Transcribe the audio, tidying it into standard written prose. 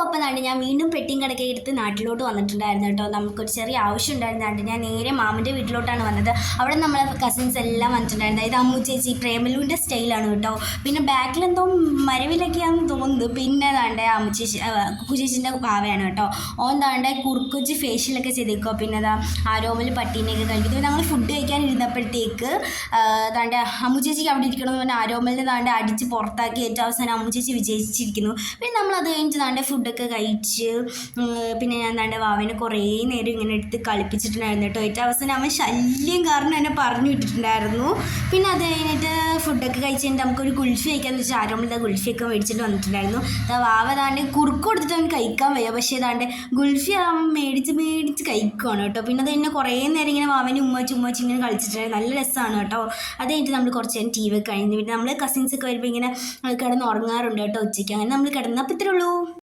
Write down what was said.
അപ്പോൾ കണ്ട് ഞാൻ വീണ്ടും പെട്ടിയും കടക്കെ എടുത്ത് നാട്ടിലോട്ട് വന്നിട്ടുണ്ടായിരുന്നു കേട്ടോ. നമുക്കൊരു ചെറിയ ആവശ്യം ഉണ്ടായിരുന്നുണ്ട്. ഞാൻ നേരെ മാമൻ്റെ വീട്ടിലോട്ടാണ് വന്നത്. അവിടെ നമ്മളെ കസിൻസ് എല്ലാം വന്നിട്ടുണ്ടായിരുന്നു. ഇത് അമ്മു ചേച്ചി പ്രേമലുവിൻ്റെ സ്റ്റൈലാണ് കേട്ടോ. പിന്നെ ബാക്കിലെന്തോ മരവിലൊക്കെയാണെന്ന് തോന്നുന്നു. പിന്നെ താണ്ടെ അമ്മു ചേച്ചി കുക്കു ചേച്ചിൻ്റെ ഭാവയാണ് കേട്ടോ. ഓൻ താണ്ടെ കുറുക്കുച്ച് ഫേഷ്യലൊക്കെ ചെയ്തേക്കോ. പിന്നെ അതാ ആരോമൽ പട്ടീനെയൊക്കെ കഴിക്കും. പിന്നെ ഞങ്ങൾ ഫുഡ് കഴിക്കാൻ ഇരുന്നപ്പോഴത്തേക്ക് താണ്ടെ അമ്മു ചേച്ചിക്ക് അവിടെ ഇരിക്കണമെന്ന് പറഞ്ഞാൽ ആരോമലിനെ താണ്ടെ അടിച്ച് പുറത്താക്കി ഏറ്റവും അവസാനം അമ്മു ചേച്ചി വിജയിച്ചിരിക്കുന്നു. പിന്നെ നമ്മളത് കഴിഞ്ഞിട്ട് താണ്ടെ ഫുഡൊക്കെ കഴിച്ച് പിന്നെ ഞാൻ താണ്ടെ വാവേനെ കുറേ നേരം ഇങ്ങനെ എടുത്ത് കളിപ്പിച്ചിട്ടുണ്ടായിരുന്നു കേട്ടോ. ഏറ്റവും അവസാനം അവൻ ശല്യം കാരണം എന്നെ പറഞ്ഞു വിട്ടിട്ടുണ്ടായിരുന്നു. പിന്നെ അത് കഴിഞ്ഞിട്ട് ഫുഡൊക്കെ കഴിച്ച് കഴിഞ്ഞിട്ട് നമുക്കൊരു ഗുൾഫി കഴിക്കാമെന്ന് വെച്ചാൽ ആരോമൽ ഗുൾഫിയൊക്കെ മേടിച്ചിട്ട് വന്നിട്ടുണ്ടായിരുന്നു. വാവ താണ്ടെ കുറുക്ക് കൊടുത്തിട്ട് അവൻ കഴിക്കാൻ വയ്യ. പക്ഷേ താണ്ടെ ഗുൾഫി അവൻ മേടിച്ച് കഴിക്കുവാണ് കേട്ടോ. പിന്നെ അത് തന്നെ കുറേ നേരം ഇങ്ങനെ വാവനെ ഉമ്മച്ച് ഇങ്ങനെ കളിച്ചിട്ടുണ്ടായിരുന്നു. നല്ല രസമാണ് കേട്ടോ. അത് കഴിഞ്ഞിട്ട് നമ്മൾ കുറച്ച് നേരം TV ഒക്കെ കഴിഞ്ഞ് പിന്നെ നമ്മൾ കസിൻസൊക്കെ വരുമ്പോൾ ഇങ്ങനെ കിടന്ന് ഉറങ്ങാറുണ്ട് കേട്ടോ ഉച്ചയ്ക്ക്. അങ്ങനെ നമ്മൾ കിടന്നപ്പോൾ ഇത്രേ ഉള്ളൂ.